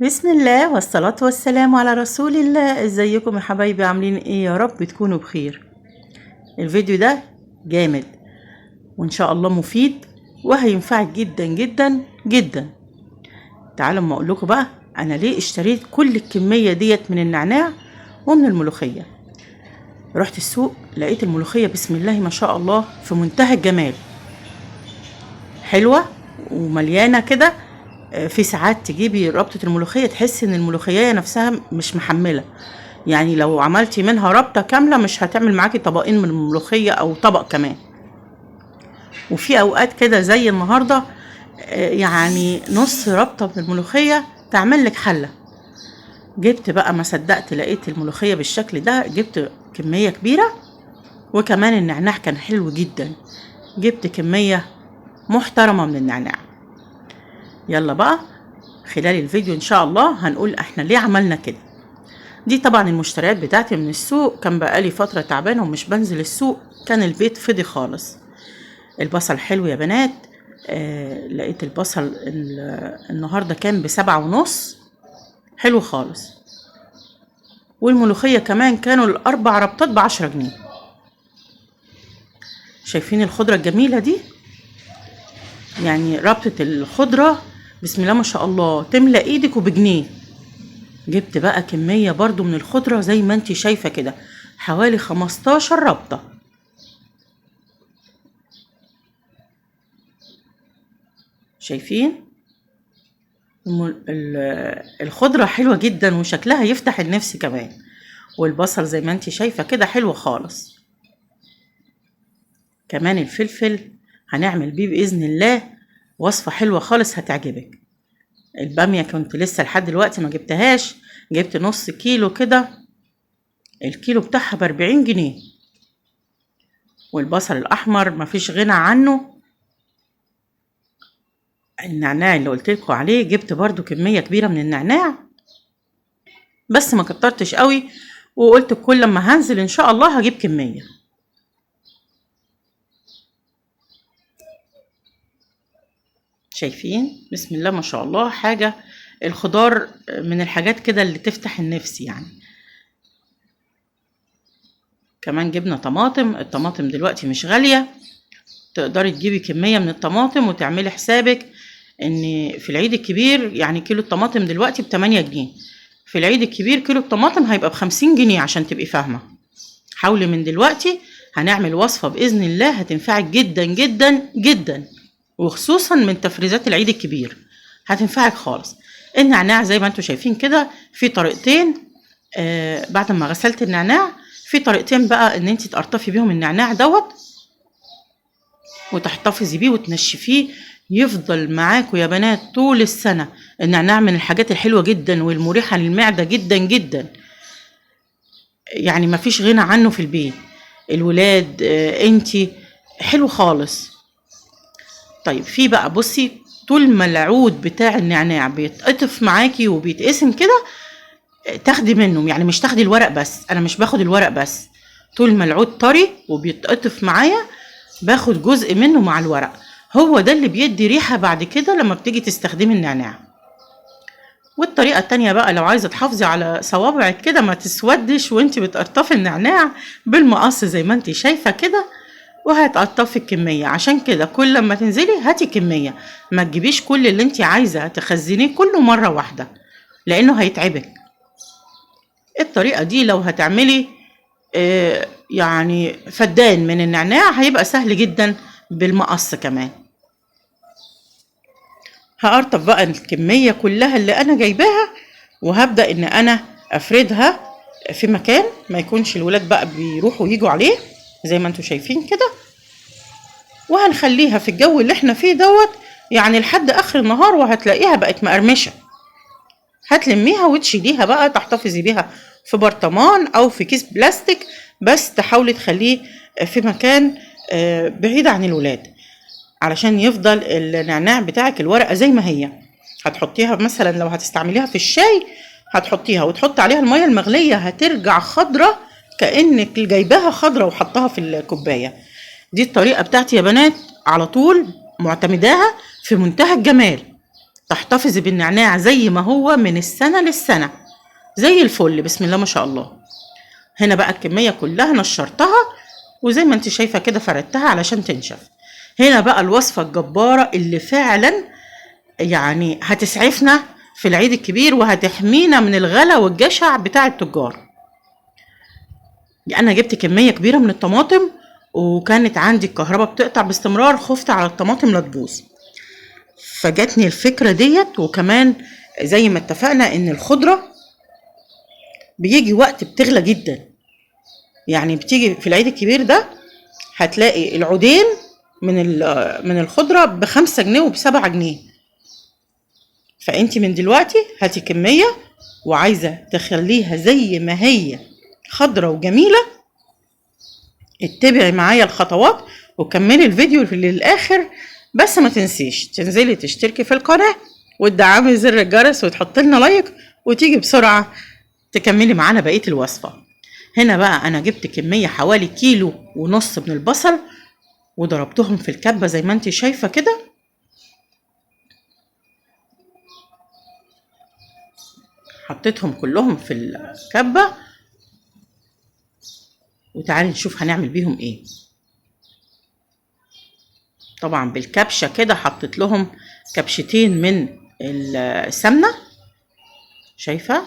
بسم الله والصلاة والسلام على رسول الله. ازيكم يا حبايبي؟ عاملين ايه؟ يا رب تكونوا بخير. الفيديو ده جامد وان شاء الله مفيد وهينفعك جدا جدا جدا. تعالوا اما اقول لكم بقى انا ليه اشتريت كل الكمية ديت من النعناع ومن الملوخية. رحت السوق لقيت الملوخية بسم الله ما شاء الله في منتهى الجمال، حلوة ومليانة كده. في ساعات تجيبي ربطة الملوخية تحس ان الملوخية نفسها مش محملة، يعني لو عملتي منها ربطة كاملة مش هتعمل معاكي طبقين من الملوخية او طبق كمان. وفي اوقات كده زي النهاردة يعني نص ربطة من الملوخية تعمل لك حلة. جبت بقى ما صدقت لقيت الملوخية بالشكل ده، جبت كمية كبيرة وكمان النعناع كان حلو جدا، جبت كمية محترمة من النعناع. يلا بقى خلال الفيديو ان شاء الله هنقول احنا ليه عملنا كده. دي طبعا المشتريات بتاعتي من السوق، كان بقالي فترة تعبانة ومش بنزل السوق، كان البيت فضي خالص. البصل حلو يا بنات، لقيت البصل النهاردة كان ب7.5، حلو خالص. والملوخية كمان كانوا الأربع ربطات ب10 جنيه. شايفين الخضرة الجميلة دي؟ يعني ربطة الخضرة بسم الله ما شاء الله تملى ايدك وبجنيه. جبت بقى كمية برضو من الخضرة زي ما انتي شايفة كده، حوالي 15 ربطة. شايفين الخضرة حلوة جدا وشكلها يفتح النفس كمان. والبصل زي ما انتي شايفة كده حلو خالص. كمان الفلفل هنعمل بيه بإذن الله وصفة حلوة خالص هتعجبك. البامية كنت لسه لحد دلوقتي ما جبتهاش، جبت نص كيلو كده، الكيلو بتاعها ب40 جنيه. والبصل الأحمر مفيش غنى عنه. النعناع اللي قلتلكوا عليه جبت برضو كمية كبيرة من النعناع، بس ما كترتش قوي، وقلت كل لما هنزل ان شاء الله هجيب كمية. شايفين بسم الله ما شاء الله حاجة. الخضار من الحاجات كده اللي تفتح النفس يعني. كمان جبنا طماطم، الطماطم دلوقتي مش غالية، تقدري تجيبي كمية من الطماطم وتعملي حسابك ان في العيد الكبير يعني كيلو الطماطم دلوقتي ب8 جنيه، في العيد الكبير كيلو الطماطم هيبقى ب50 جنيه. عشان تبقي فاهمة، حاولي من دلوقتي، هنعمل وصفة بإذن الله هتنفعك جدا جدا جدا، وخصوصا من تفريزات العيد الكبير هتنفعك خالص. النعناع زي ما انتم شايفين كده في طريقتين. بعد ما غسلت النعناع في طريقتين بقى ان انت تقرطفي بيهم النعناع دوت وتحتفظي بيه وتنشفيه، يفضل معاكوا يا بنات طول السنة. النعناع من الحاجات الحلوة جدا والمريحة للمعدة جدا جدا، يعني ما فيش غنى عنه في البيت. الولاد انتي حلو خالص. طيب في بقى بصي، طول ما العود بتاع النعناع بيتقطف معاكي وبيتقسم كده تاخدي منه، يعني مش تاخدي الورق بس، انا مش باخد الورق بس، طول ما العود طري وبيتقطف معايا باخد جزء منه مع الورق. هو ده اللي بيدي ريحة بعد كده لما بتيجي تستخدمي النعناع. والطريقة التانية بقى لو عايزة تحافظي على صوابعك كده ما تسودش وانتي بتقطفي النعناع، بالمقص زي ما انتي شايفة كده وهتقطفي الكمية. عشان كده كل لما تنزلي هاتي كمية، ما تجيبيش كل اللي انتي عايزة تخزنيه كله مرة واحدة لانه هيتعبك. الطريقة دي لو هتعملي يعني فدان من النعناع هيبقى سهل جدا بالمقص كمان. هقرطف بقى الكمية كلها اللي انا جايباها وهبدأ ان انا افردها في مكان ما يكونش الولاد بقى بيروحوا يجوا عليه زي ما انتوا شايفين كده. وهنخليها في الجو اللي احنا فيه دوت يعني لحد اخر النهار، وهتلاقيها بقت مقرمشة. هتلميها وتشيليها بقى تحتفظي بيها في برطمان او في كيس بلاستيك، بس تحاولي تخليه في مكان بعيد عن الولاد علشان يفضل النعناع بتاعك الورقة زي ما هي. هتحطيها مثلا لو هتستعمليها في الشاي هتحطيها وتحط عليها المية المغلية هترجع خضرة كأنك جايباها خضرة وحطها في الكوباية. دي الطريقة بتاعتي يا بنات، على طول معتمداها في منتهى الجمال. تحتفظي بالنعناع زي ما هو من السنة للسنة زي الفل. بسم الله ما شاء الله. هنا بقى الكمية كلها نشرتها، وزي ما انت شايفة كده فردتها علشان تنشف. هنا بقى الوصفة الجبارة اللي فعلا يعني هتسعفنا في العيد الكبير وهتحمينا من الغلا والجشع بتاع التجار. انا جبت كمية كبيرة من الطماطم، وكانت عندي الكهرباء بتقطع باستمرار، خفت على الطماطم لا تبوظ، فجاتني الفكرة ديت. وكمان زي ما اتفقنا ان الخضرة بيجي وقت بتغلى جدا، يعني بتيجي في العيد الكبير ده هتلاقي العودين من الخضرة ب5 جنيه وب7 جنيه. فانت من دلوقتي هاتي كمية، وعايزة تخليها زي ما هي خضرة وجميلة، اتبعي معايا الخطوات وكملي الفيديو للآخر. بس ما تنسيش تنزلي تشتركي في القناة وتدعمي زر الجرس وتحط لنا لايك، وتيجي بسرعة تكملي معانا بقية الوصفة. هنا بقى انا جبت كمية حوالي 1.5 كيلو من البصل، وضربتهم في الكبة زي ما انت شايفة كده. حطيتهم كلهم في الكبة، وتعالي نشوف هنعمل بيهم ايه. طبعا بالكبشة كده حطيت لهم كبشتين من السمنة، شايفة،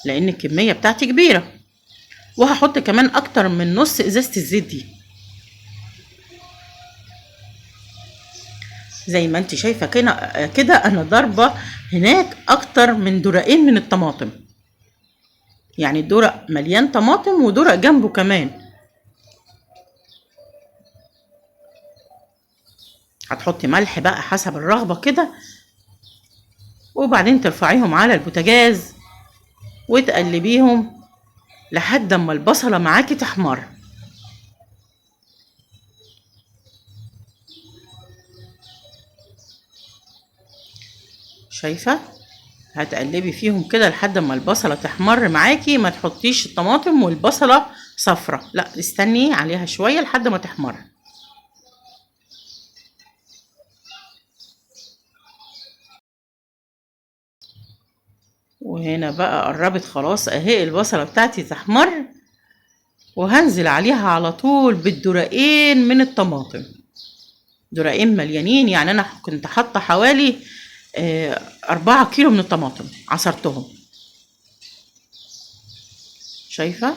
لان الكمية بتاعتي كبيرة، وهحط كمان اكتر من نص ازازة الزيت دي زي ما انت شايفة كده. انا ضربة هناك اكتر من درقين من الطماطم، يعني الدرق مليان طماطم ودرق جنبه كمان. هتحطي ملح بقى حسب الرغبة كده، وبعدين ترفعيهم على البوتاجاز وتقلبيهم لحد اما البصلة معاكي تحمر. شايفة، هتقلبي فيهم كده لحد ما البصلة تحمر معاكي. ما تحطيش الطماطم والبصلة صفرة، لا، استني عليها شوية لحد ما تحمر. وهنا بقى قربت خلاص اهي البصلة بتاعتي تحمر، وهنزل عليها على طول بالدرقين من الطماطم، درقين مليانين. يعني انا كنت حاطة حوالي 4 كيلو من الطماطم عصرتهم، شايفة.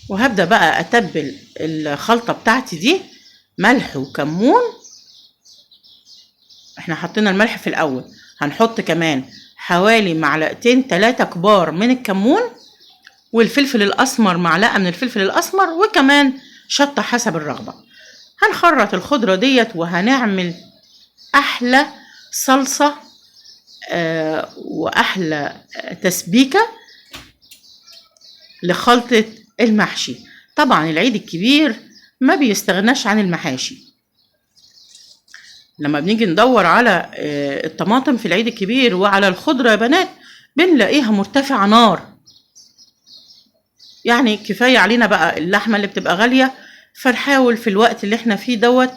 وهبدأ بقى أتبل الخلطة بتاعتي دي ملح وكمون. احنا حطينا الملح في الأول، هنحط كمان حوالي 2-3 كبار من الكمون، والفلفل الأسمر معلقة من الفلفل الأسمر، وكمان شطة حسب الرغبة. هنخرط الخضرة ديت وهنعمل أحلى صلصة وأحلى تسبيكة لخلطة المحشي. طبعا العيد الكبير ما بيستغناش عن المحاشي. لما بنيجي ندور على الطماطم في العيد الكبير وعلى الخضرة يا بنات بنلاقيها مرتفعة نار. يعني كفاية علينا بقى اللحمة اللي بتبقى غالية، فنحاول في الوقت اللي احنا فيه دوت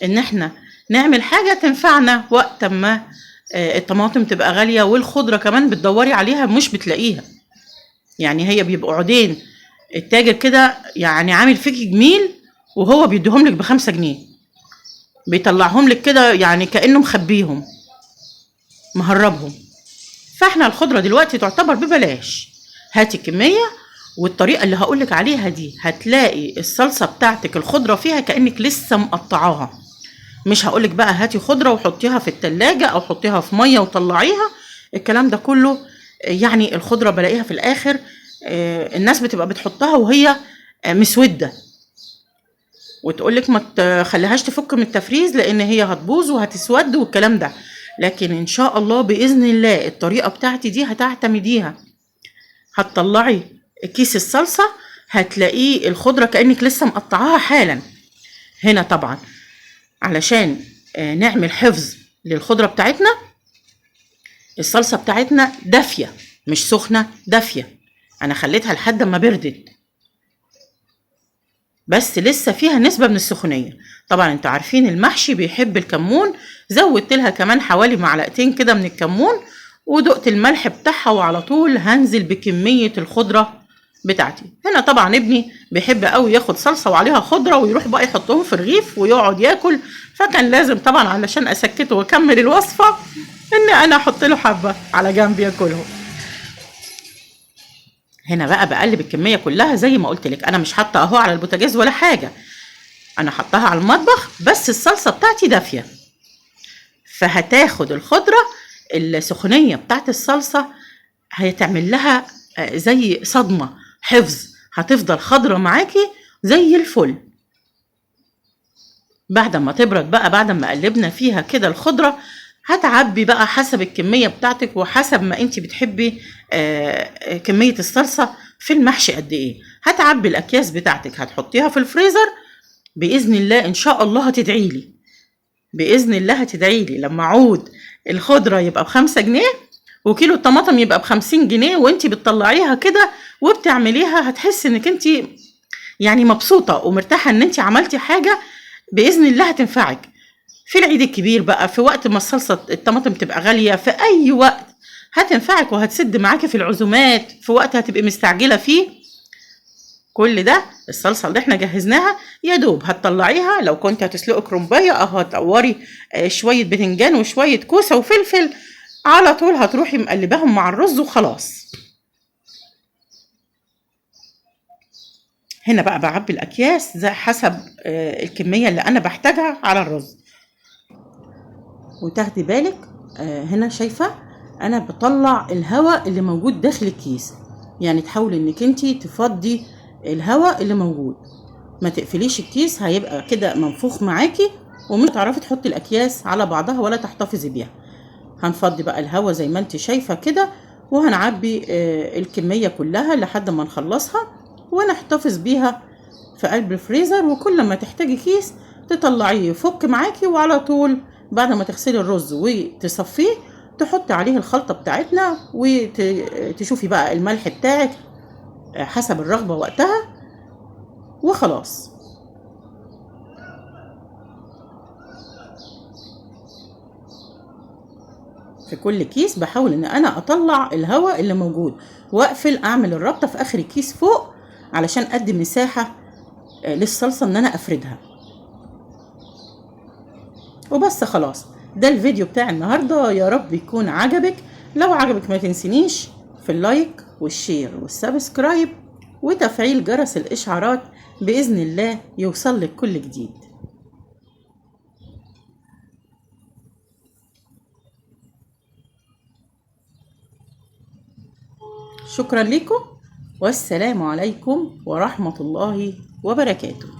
ان احنا نعمل حاجة تنفعنا وقت ما الطماطم تبقى غالية، والخضرة كمان بتدوري عليها مش بتلاقيها. يعني هي بيبقوا عودين التاجر كده يعني عامل فيكي جميل، وهو بيديهم لك ب5 جنيه، بيطلعهم لك كده يعني كأنه مخبيهم مهربهم. فاحنا الخضرة دلوقتي تعتبر ببلاش. هاتي كمية، والطريقة اللي هقولك عليها دي هتلاقي الصلصة بتاعتك الخضرة فيها كأنك لسه مقطعاها. مش هقولك بقى هاتي خضرة وحطيها في التلاجة او حطيها في مية وطلعيها، الكلام ده كله. يعني الخضرة بلاقيها في الاخر الناس بتبقى بتحطها وهي مسودة، وتقولك ما تخليهاش تفك من التفريز لان هي هتبوظ وهتسود والكلام ده. لكن ان شاء الله باذن الله الطريقة بتاعتي دي هتعتمديها، هتطلعي كيس الصلصة هتلاقيه الخضرة كأنك لسه مقطعاها حالا. هنا طبعا علشان نعمل حفظ للخضرة بتاعتنا، الصلصة بتاعتنا دافية مش سخنة، دافية. انا خليتها لحد ما بردت بس لسه فيها نسبة من السخونية. طبعا انتوا عارفين المحشي بيحب الكمون، زودت لها كمان حوالي معلقتين كده من الكمون، ودقت الملح بتاعها، وعلى طول هنزل بكمية الخضرة بتاعتي. هنا طبعا ابني بيحب قوي ياخد صلصة وعليها خضرة ويروح بقى يحطهم في الرغيف ويقعد ياكل، فكان لازم طبعا علشان اسكته واكمل الوصفة ان انا احط له حبة على جنب ياكلهم. هنا بقى بقلب الكمية كلها زي ما قلت لك، انا مش حاطة اهو على البوتاجاز ولا حاجة، انا حطها على المطبخ، بس الصلصة بتاعتي دافية، فهتاخد الخضرة السخونية بتاعت الصلصة هيتعمل لها زي صدمة حفظ، هتفضل خضرة معاكي زي الفل. بعد ما تبرد بقى، بعد ما قلبنا فيها كده الخضرة، هتعبي بقى حسب الكمية بتاعتك وحسب ما انت بتحبي كمية الصلصة في المحشي قد ايه. هتعبي الاكياس بتاعتك، هتحطيها في الفريزر، بإذن الله ان شاء الله هتدعيلي، بإذن الله هتدعيلي لما عود الخضرة يبقى ب5 جنيه وكيلو الطماطم يبقى ب50 جنيه، وانتي بتطلعيها كده وبتعمليها، هتحسي انك انتي يعني مبسوطة ومرتاحة ان انتي عملتي حاجة بإذن الله هتنفعك في العيد الكبير بقى، في وقت ما الصلصة الطماطم تبقى غالية، في أي وقت هتنفعك وهتسد معاكي في العزومات، في وقت هتبقي مستعجلة فيه. كل ده الصلصة اللي احنا جهزناها يا دوب هتطلعيها، لو كنت هتسلقي كرنباية أو هتقوري شوية بتنجان وشوية كوسة وفلفل، على طول هتروحي مقلباهم مع الرز وخلاص. هنا بقى بعبي الأكياس زي حسب الكمية اللي أنا بحتاجها على الرز. وتاخدي بالك هنا شايفة أنا بطلع الهواء اللي موجود داخل الكيس، يعني تحاولي إنك انتي تفضي الهواء اللي موجود، ما تقفليش الكيس هيبقى كده منفوخ معاكي ومش هتعرفي تحطي الأكياس على بعضها ولا تحتفظي بيها. هنفضي بقى الهواء زي ما انت شايفة كده، وهنعبي الكمية كلها لحد ما نخلصها ونحتفظ بيها في قلب الفريزر، وكل ما تحتاجي كيس تطلعيه يفك معاكي، وعلى طول بعد ما تغسلي الرز وتصفيه تحطي عليه الخلطة بتاعتنا، وتشوفي بقى الملح بتاعك حسب الرغبة وقتها وخلاص. في كل كيس بحاول ان انا اطلع الهواء اللي موجود واقفل، اعمل الربطة في اخر الكيس فوق علشان ادي مساحة للصلصة ان انا افردها. وبس خلاص، ده الفيديو بتاع النهاردة، يا رب يكون عجبك. لو عجبك ما تنسينيش في اللايك والشير والسبسكرايب وتفعيل جرس الاشعارات، بإذن الله يوصل لك كل جديد. شكرا لكم، والسلام عليكم ورحمة الله وبركاته.